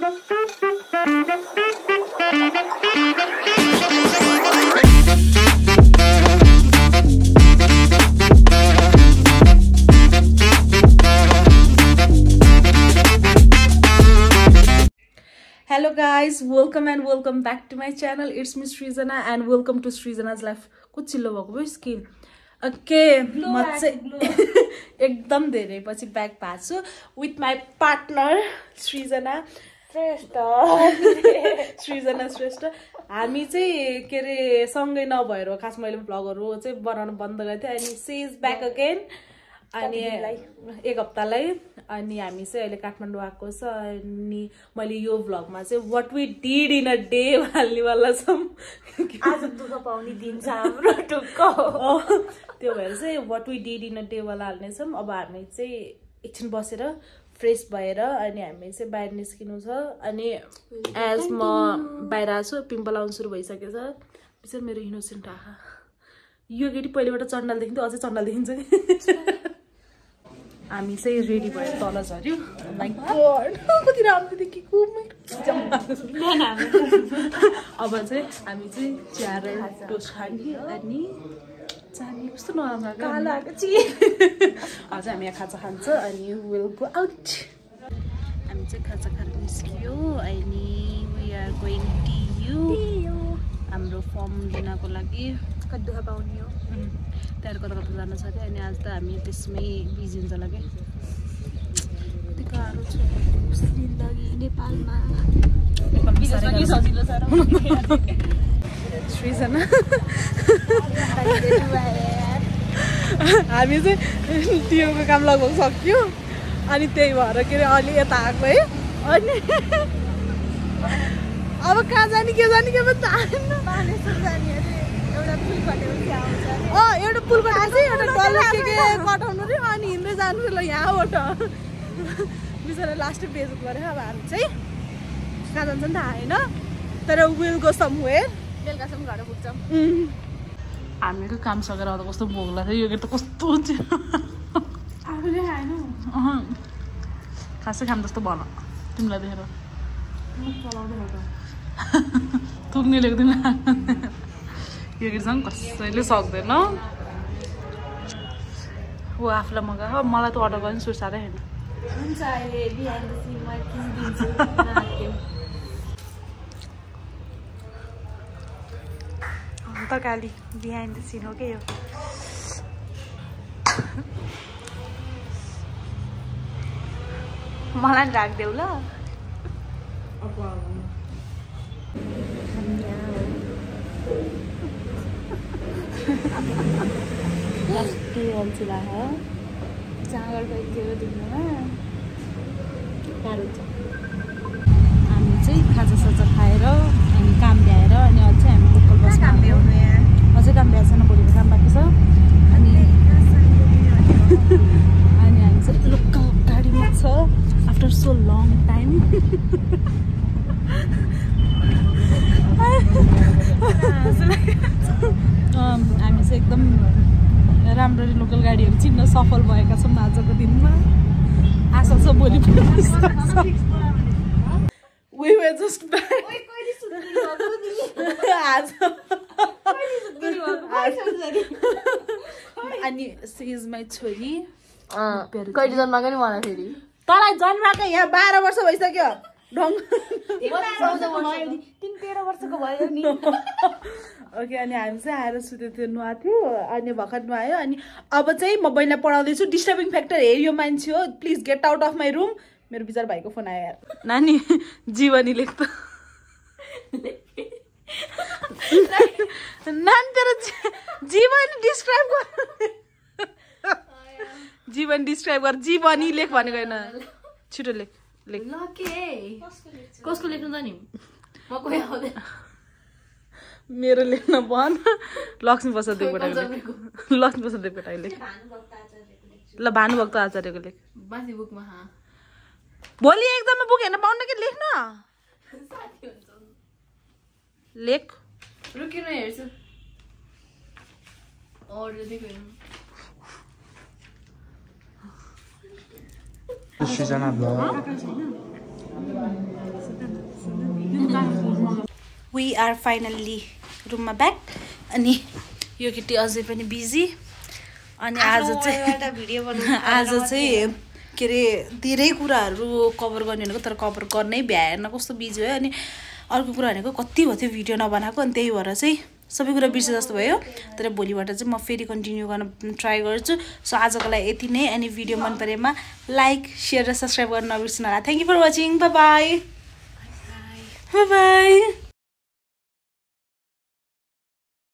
Hello guys, welcome and welcome back to my channel. It's me Srijana and welcome to Srijana's life. कुछ चिल्लो भएको भयो skin. Okay, म चाहिँ एकदम धेरै पछि ब्याक पाछु with my partner Srijana Shrestha. सृजना श्रेष्ठ. हामी चाहिँ के रे सँगै नभएर खास मैले भ्लगहरु चाहिँ बनाउन बन्द गरेथे अनि she is back again. अनि एक हप्तालाई अनि हामी चाहिँ अहिले काठमाडौँ आएको छ अनि मैले यो भ्लगमा चाहिँ what we did in a day हाल्नेवाला छौं. आज दुःख पाउने दिन छ हाम्रो टुक्क. त्यो भएर चाहिँ what we did in a day वाला हाल्ने छौं. अब हामी चाहिँ एकछिन बसेर फ्रेश भएर अनि हामी चाहिँ बाहिर निस्किनु छ अनि एज म बाहिर आछु पिम्पल आउन सुरु भइसकेछ. बिचार मेरो इनोसेन्ट आहा यो केटी पहिलेबाट चण्डाल देखिन्थ्यो अझै चण्डाल देखिन्छ. हामी चाहिँ रेडी भएर तल झर्यो. माइ गॉड कति राम्रो देखिएको. अब चाहिँ हामी चाहिँ चिया र टोस्ट खाने अनि चानी कस्तो नराम्रो कालो आएको छि. अझ हामी यहाँ खाजा खान्छ अनि विल गो आउट. हामी चाहिँ खाजा खाएर निस्कियो अनि we are going to you हाम्रो फर्म लिनको लागि. कति दुःख पाउने हो त्यहाँ कता कता जानु छ अनि आज त हामी त्यसमै बिजी हुन्छ होला के. कति गाह्रो छ जिन्दगी नेपालमा. सजिलो छ र सृजना हामी चाहिँ टियोको काम लगभग सक्यो अनि त्यही भएर के अरे अलि यता आएको है. अनि अब कहाँ जाने के पनि थाहा छैन. एउटा पुलबाट चाहिँ एउटा डल्लो के कटाउनु रे अनि हिँड्दै जानु ल यहाँबाट. बिचरा लास्ट बेजुक गरे. अब हामी चाहिँ कहाँ जान्छ नि थाहा होइन तर विल गो समवेयर. बेलुकासम्म घर पुग्छौँ. हामीको काम सकेर आउँदा कस्तो भोक लाग्छ. यो त कस्तो आफूले खाएन खासै खानु जस्तो भन तिमीलाई देखेर थुक्ने ल्याएको तिमीलाई. यो गीतसँग कसैले सक्दैन. ऊ आफूलाई मगा मलाई त अर्डर गर्ने सुर साह्रै होइन. हुन्छ अहिले बिहाइन्ड द सिन म किनिदिन्छु. तरकारी बिहाइन्ड द सिन हो के यो. मलाई राखिदेऊ ल. अल्छी लाग्यो जाँगर गइदियो दिनमा गाह्रो छ. हामी चाहिँ खाजा साजा खाएर अनि काम भ्याएर अनि अझै हामी लोकल बसमा अझै काम भ्याएको छैन. भोलिको काम बाँकी छ अनि हामी चाहिँ लोकल गाडीमा छ आफ्टर सो लङ टाइम. हामी चाहिँ एकदम राम्ररी लोकल गाडीहरू चिन्न सफल भएका छौँ आजको दिनमा. आशा छ भोलि we were just back. अनि she is my छोरी. कहिले जन्माएको नि मलाई फेरि तँलाई जन्माएको यहाँ 12 वर्ष भइसक्यो. ढङ 13 वर्षको भयो नि. ओके अनि हामी चाहिँ आएर सुतेको थियो नुहाएको थियो अनि भर्खर नुहायो अनि अब चाहिँ म बहिनीलाई पढाउँदैछु. डिस्टर्बिङ फ्याक्टर हेऱ्यो मान्छे हो please get out of my room. मेरो बिचार भाइको फोन आयो यार. नानी जीवनी लेख त नानी तेरो जीवनी डिस्क्राइब गर. जीवन डिस्क्राइब गर. जीवनी लेख भनेको होइन छिटो लेख. लेख ल के कसको लेख्नु त नि म कोही आउँदैन. मेरो लेख्न भन. लक्ष्मी प्रसाद देवकोटाको लेख. लक्ष्मी प्रसाद देवकोटाको लेख. ल भानुभक्त आचार्यको लेख. बाँची बुकमा भोलि एकदमै बुक हेर्न पाउन कि लेख्न. लेख रुकिनु हेर्छु. Srijana vlog. We are finally रुममा ब्याक अनि यो केटी अझै पनि बिजी अनि आज चाहिँ के अरे धेरै कुराहरू कभर गर्ने भनेको तर कभर गर्नै भ्याएन कस्तो बिजी भयो अनि अर्को कुरा भनेको कति भयो थियो भिडियो नबनाएको अनि त्यही भएर चाहिँ सबै कुरा बिर्से जस्तो भयो तर भोलिबाट चाहिँ म फेरि कन्टिन्यू गर्न ट्राई गर्छु सो आजको लागि यति नै अनि भिडियो मन परेमा लाइक सेयर र सब्सक्राइब गर्न नबिर्सनु होला thank you for watching bye bye bye by